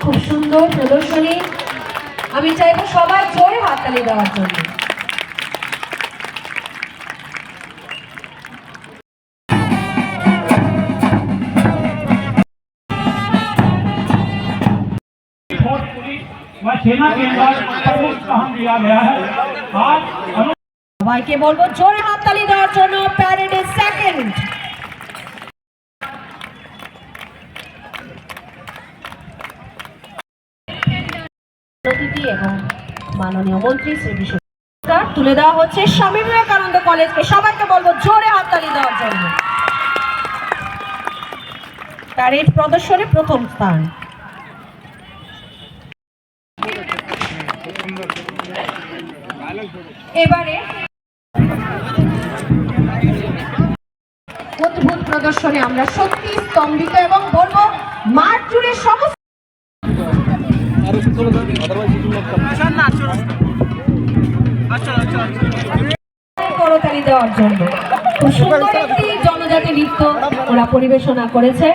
খুব সুন্দর প্রদর্শনী। আমি চাইবো সবাই জোরে হাততালি দেওয়ার জন্য। সবাইকে বলবো জোরে হাততালি দেওয়ার জন্য। প্যারেডের সেকেন্ড অতিথি এবং মাননীয় মন্ত্রী শ্রী বিশ্ব তুলে দেওয়া হচ্ছে স্বামী বিবেকানন্দ কলেজকে। সবাইকে বলবো জোরে হাততালি দেওয়ার জন্য। প্যারেড প্রদর্শনে প্রথম স্থান। এবারে অদ্ভুত প্রদর্শনে আমরা সত্যি স্তম্ভিত এবং বলবো মাঠ জুড়ে সমস্ত করতালি দেওয়ার জন্য। খুব সুন্দর একটি জনজাতি নৃত্য ওরা পরিবেশনা করেছে।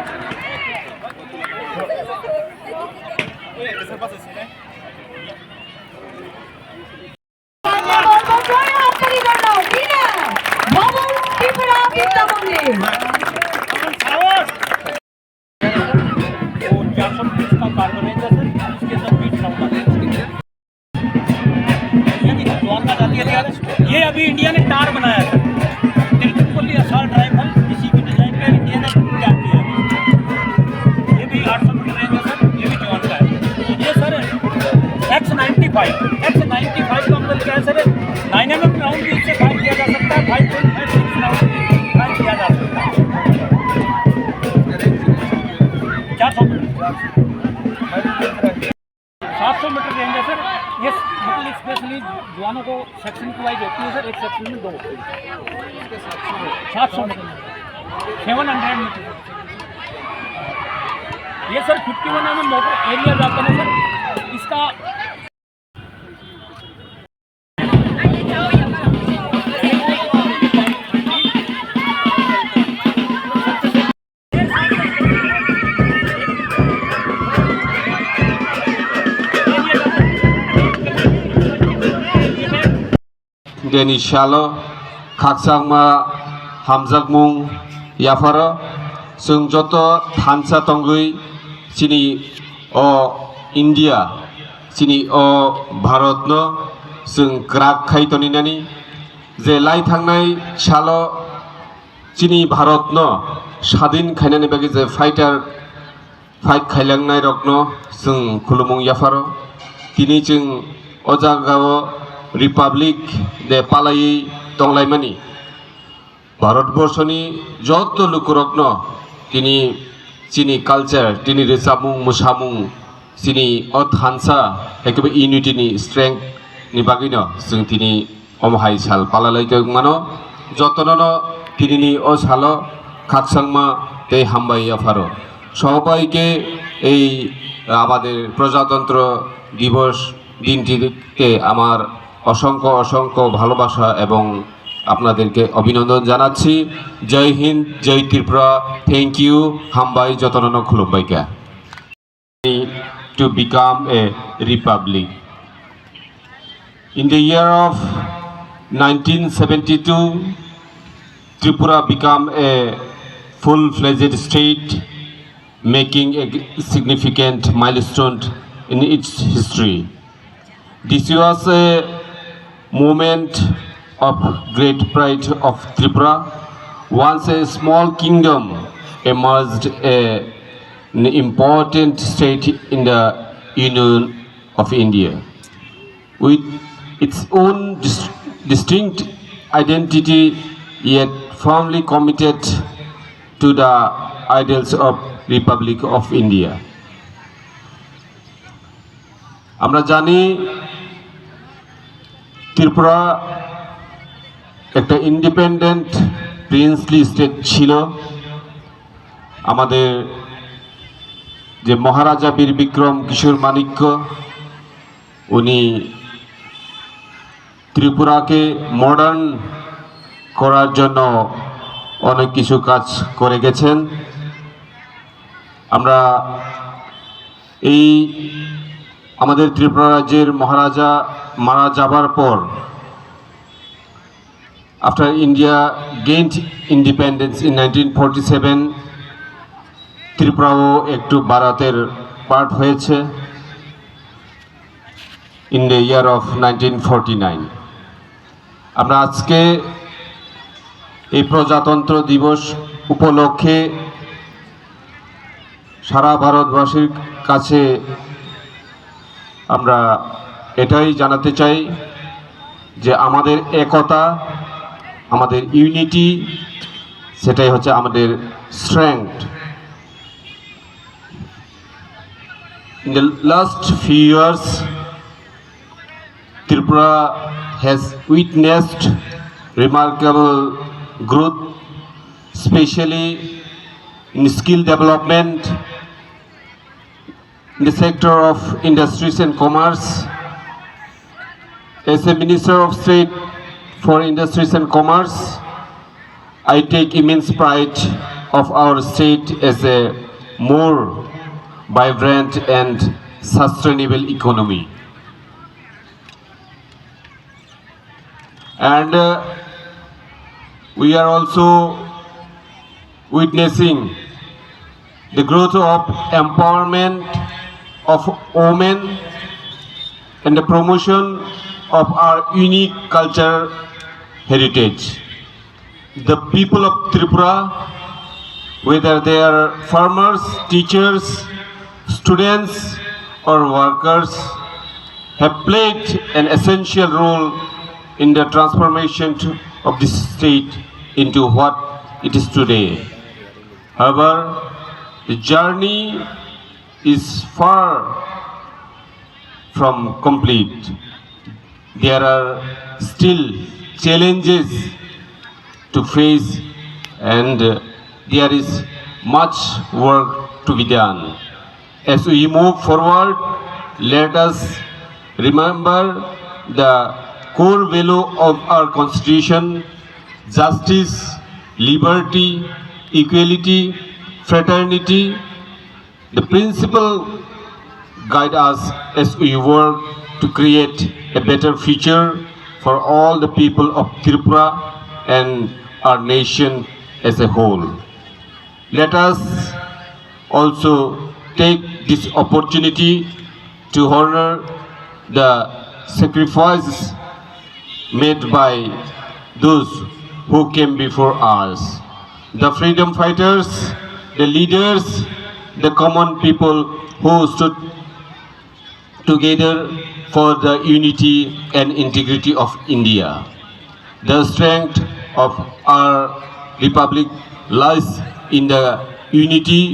ये अभी इंडिया ने टार बनाया था, तिरुपति असॉल्ट राइफल, इसी की डिजाइन पे इंडिया ने तैयार किया है। ये भी 800 मीटर रेंज है सर, ये भी जवान का है। ये सर X95 का मतलब क्या है सर, 9mm राउंड भी इससे फायर किया जा सकता है, 5.56 राउंड भी फायर किया जा सकता है। 400 मीटर 700 मीटर रेंज है सर। ये मतलब स्पेशली जवानों को सेक्शन की वाइज होती है सर, एक सेक्शन में 2 होती है। 700 मीटर 700 मीटर ये सर 51 में मोटर एरिया जाता है सर। इसका Deni Shalo Kaksangma Hamzakmung Yafaro Sung Joto Hansa Tongui Sini O India Sini O Bharatno Sung Krak Kaitoni Nani Je Lai Thangnai Shalo Sini Bharatno Shadin Kainani Bagi Je Fighter Fight Kailangnai Rokno Sung Kulumung Yafaro Tini Jung Ojagao republic day पालाई तंगलाइमानी भारतवर्षनी जत लुकुरग्न तिनी चिनी culture तिनी रेसामुं मुसामुं चिनी अथानसा एकेबे यूनिटीनी strength नि बागिनो जों तिनी अमहाय साल पालालायदों मानो जतननो तिनी असालो खाकसांमा ते हामबाय आफारो सबाइके এই আমাদের প্রজাতন্ত্র দিবস দিনটিতে আমার অসংখ্য অসংখ্য ভালোবাসা এবং আপনাদেরকে অভিনন্দন জানাচ্ছি। জয় হিন্দ, জয় ত্রিপুরা, থ্যাংক ইউ, হামবাই যতনন খুলুমবাইকা। To become a republic. In the year of 1972, Tripura became a full-fledged state, making a significant milestone in its history. This was a moment of great pride of Tripura. Once a small kingdom emerged an important state in the Union of India. With its own distinct identity, yet firmly committed to the ideals of Republic of India. আমরা জানি ত্রিপুরা একটা independent princely state ছিল। আমাদের যে মহারাজা বীর বিক্রম কিশোর মাণিক্য, উনি ত্রিপুরাকে modern করার জন্য অনেক কিছু কাজ করে গেছেন। আমরা এই আমাদের ত্রিপুরা রাজ্যের মহারাজা মারা যাবার পর, after India gained independence in 1947, ত্রিপুরাও একটু ভারতের পার্ট হয়েছে ইন দ্য ইয়ার অফ 1949। আমরা আজকে এই প্রজাতন্ত্র দিবস উপলক্ষে সারা ভারতবাসীর কাছে আমরা এটাই জানাতে চাই যে আমাদের একতা, আমাদের ইউনিটি, সেটাই হচ্ছে আমাদের strength. In the last few years, Tripura has witnessed remarkable growth, especially in skill development, in the sector of industries and commerce. As a Minister of State for Industries and Commerce, I take immense pride of our state as a more vibrant and sustainable economy. And we are also witnessing the growth of empowerment of women and the promotion of our unique culture heritage. The people of Tripura, whether they are farmers, teachers, students or workers, have played an essential role in the transformation of this state into what it is today. However, the journey is far from complete. There are still challenges to face and there is much work to be done. As we move forward, let us remember the core value of our Constitution: justice, liberty, equality, fraternity. The principle guide us as we work to create a better future for all the people of Tripura and our nation as a whole. Let us also take this opportunity to honor the sacrifices made by those who came before us, the freedom fighters, the leaders, the common people who stood together for the unity and integrity of India. The strength of our republic lies in the unity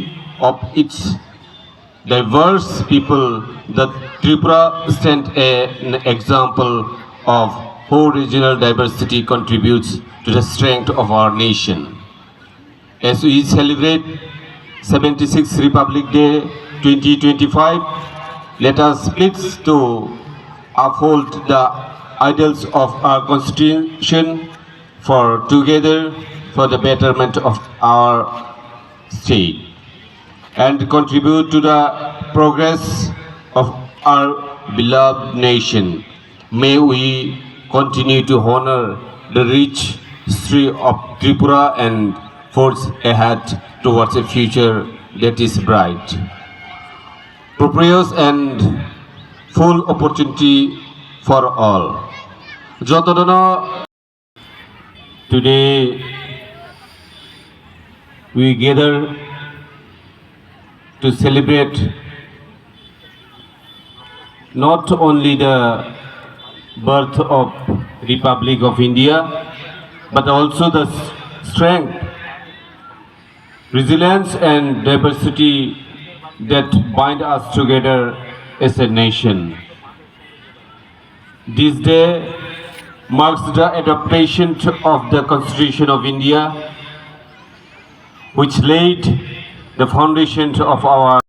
of its diverse people. The Tripura stand an example of how regional diversity contributes to the strength of our nation. As we celebrate 76th Republic Day 2025, let us pledge to uphold the ideals of our Constitution for together for the betterment of our state and contribute to the progress of our beloved nation. May we continue to honor the rich history of Tripura and forge ahead towards a future that is bright, prosperous and full opportunity for all. Today we gather to celebrate not only the birth of Republic of India, but also the strength resilience and diversity that bind us together as a nation. This day marks the adoption of the Constitution of India, which laid the foundation of our